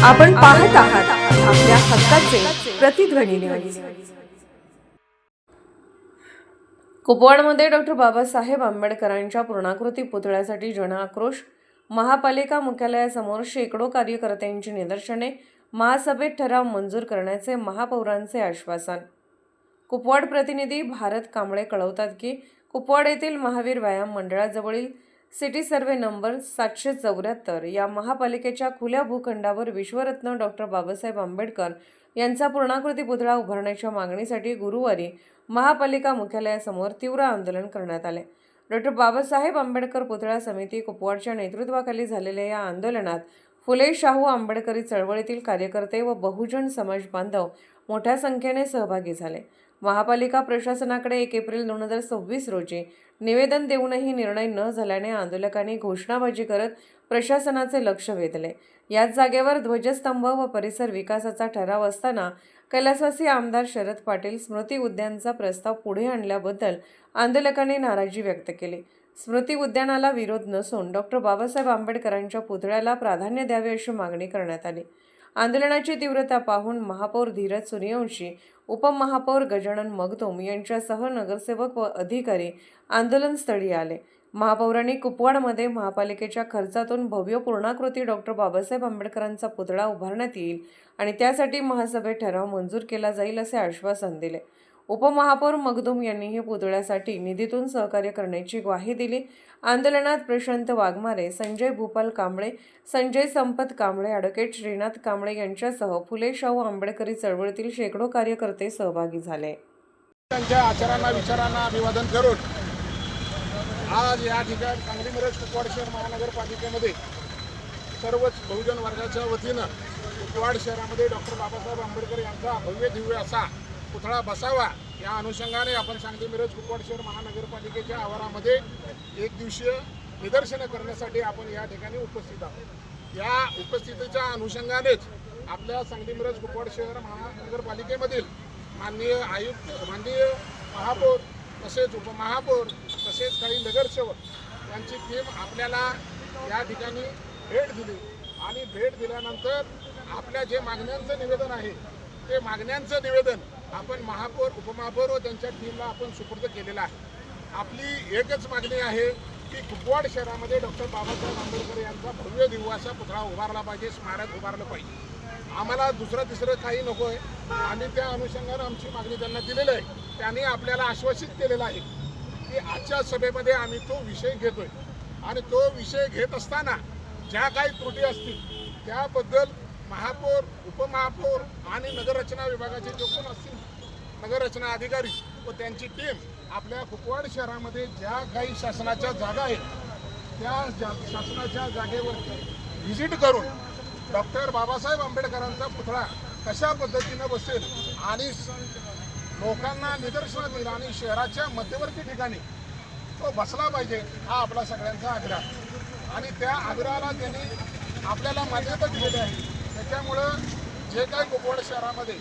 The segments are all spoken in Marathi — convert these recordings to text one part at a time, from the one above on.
आपण पाहत आहात आपल्या हक्काचे प्रतिध्वनी न्यूज. कुपवाडमध्ये डॉक्टर बाबासाहेब आंबेडकरांच्या पूर्णाकृती पुतळ्यासाठी जनआक्रोश. महापालिका मुख्यालयासमोर शेकडो कार्यकर्त्यांची निदर्शने. महासभेत ठराव मंजूर करण्याचे महापौरांचे आश्वासन. कुपवाड प्रतिनिधी भारत कांबळे कळवतात की कुपवाड येथील महावीर व्यायाम मंडळाजवळील सिटी सर्वे नंबर 774 या महापालिकेच्या खुल्या भूखंडावर विश्वरत्न डॉक्टर बाबासाहेब आंबेडकर यांचा पूर्णाकृती पुतळा उभारण्याच्या मागणीसाठी गुरुवारी महापालिका मुख्यालयासमोर तीव्र आंदोलन करण्यात आले. डॉक्टर बाबासाहेब आंबेडकर पुतळा समिती कुपवाडच्या नेतृत्वाखाली झालेल्या या आंदोलनात फुले शाहू आंबेडकरी चळवळीतील कार्यकर्ते व बहुजन समाज बांधव मोठ्या संख्येने सहभागी झाले. महापालिका प्रशासनाकडे 1 एप्रिल 2026 रोजी निवेदन देऊनही निर्णय न झाल्याने आंदोलकांनी घोषणाबाजी करत प्रशासनाचे लक्ष वेधले. याच जागेवर ध्वजस्तंभ व परिसर विकासाचा ठराव असताना कैलासवासी आमदार शरद पाटील स्मृती उद्यानचा प्रस्ताव पुढे आणल्याबद्दल आंदोलकांनी नाराजी व्यक्त केली. स्मृती उद्यानाला विरोध नसून डॉक्टर बाबासाहेब आंबेडकरांच्या पुतळ्याला प्राधान्य द्यावे अशी मागणी करण्यात आली. आंदोलनाची तीव्रता पाहून महापौर धीरज सूर्यवंशी, उपमहापौर गजानन मगदूम यांच्यासह नगरसेवक व अधिकारी आंदोलनस्थळी आले. महापौरांनी कुपवाडमध्ये महापालिकेच्या खर्चातून भव्य पूर्णाकृती डॉक्टर बाबासाहेब आंबेडकरांचा पुतळा उभारण्यात येईल आणि त्यासाठी महासभेत ठराव मंजूर केला जाईल असे आश्वासन दिले. उपमहापौर मगदूम यांनीही पुतळ्यासाठी निधीतून सहकार्य करण्याची ग्वाही दिली. आंदोलनात प्रशांत वाघमारे, संजय भूपाल कांबळे, संजय संपत कांबळे, ॲडव्होकेट श्रीनाथ कांबळे यांच्यासह फुले शाहू आंबेडकरी चळवळीतील शेकडो कार्यकर्ते सहभागी झाले. त्यांच्या आचारांना विचारांना अभिवादन करून आज या ठिकाणी सांगली मिरज कुपवाड शहर महानगरपालिकेमध्ये सर्वच बहुजन वर्गाच्या वतीनं कुपवाड शहरामध्ये डॉक्टर बाबासाहेब आंबेडकर यांचा भव्य दिव्य असा पुतळा बसावा या अनुषंगाने आपण सांगली मिरज कुपवाड शहर महानगरपालिकेच्या आवारामध्ये एक दिवसीय निदर्शनं करण्यासाठी आपण या ठिकाणी उपस्थित आहोत. या उपस्थितीच्या अनुषंगानेच आपल्या सांगली मिरज कुपवाड शहर महानगरपालिकेमधील माननीय आयुक्त, माननीय महापौर, तसेच उपमहापौर, तसेच काही नगरसेवक यांची टीम आपल्याला या ठिकाणी भेट दिली आणि भेट दिल्यानंतर आपल्या जे मागण्यांचं निवेदन आहे ते मागण्यांचं निवेदन आपण महापौर, उपमहापौर व त्यांच्या टीमला आपण सुपूर्द केलेलं आहे. आपली एकच मागणी आहे की कुपवाड शहरामध्ये डॉक्टर बाबासाहेब आंबेडकर यांचा भव्य दिव्य असा पुतळा उभारला पाहिजे, स्मारक उभारलं पाहिजे. आम्हाला दुसरं तिसरं काही नको आहे. आम्ही त्या अनुषंगाने आमची मागणी त्यांना दिलेली आहे. त्यांनी आपल्याला आश्वासित केलेलं आहे की आजच्या सभेमध्ये आम्ही तो विषय घेतोय आणि तो विषय घेत असताना ज्या काही त्रुटी असतील त्याबद्दल महापौर, उपमहापौर आणि नगररचना विभागाचे जो कोण असतील नगररचना अधिकारी व त्यांची टीम आपल्या कुपवाड शहरामध्ये ज्या काही शासनाच्या जागा आहेत त्या शासनाच्या जागेवरती व्हिजिट करून डॉक्टर बाबासाहेब आंबेडकरांचा पुतळा कशा पद्धतीनं बसेल आणि लोकांना निदर्शनात येईल आणि शहराच्या मध्यवर्ती ठिकाणी तो बसला पाहिजे हा आपला सगळ्यांचा आग्रह आणि त्या आग्रहाला त्यांनी आपल्याला मान्यता दिलेली आहे. त्याच्यामुळं जे काही कुपवाड शहरामध्ये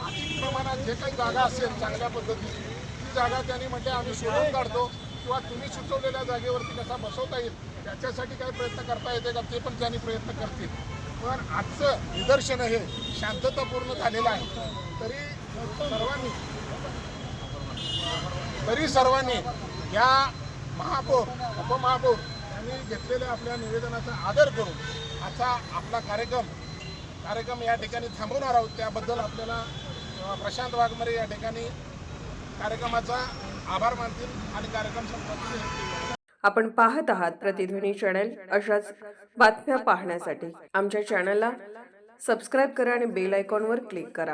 अधिक प्रमाणात जे काही जागा असेल चांगल्या पद्धतीची ती जागा त्यांनी म्हणजे आम्ही शोधून काढतो किंवा तुम्ही सुचवलेल्या जागेवरती कसा बसवता येईल त्याच्यासाठी काही प्रयत्न करता येते का ते पण त्यांनी प्रयत्न करतील. पण आजचं निदर्शन हे शांततापूर्ण झालेलं आहे. तरी सर्वांनी या महापौर, उपमहापौर यांनी घेतलेल्या आपल्या निवेदनाचा आदर करून आजचा आपला कार्यक्रम या ठिकाणी थांबवणार आहोत. त्याबद्दल आपल्याला प्रशांत वाघमारे या ठिकाणी कार्यक्रमाचा आभार मानतील आणि कार्यक्रम संपवतील. आपण पाहत आहात प्रतिध्वनी चॅनल. अशाच बातम्या पाहण्यासाठी आमच्या चॅनलला सबस्क्राईब करा आणि बेल आयकॉनवर क्लिक करा.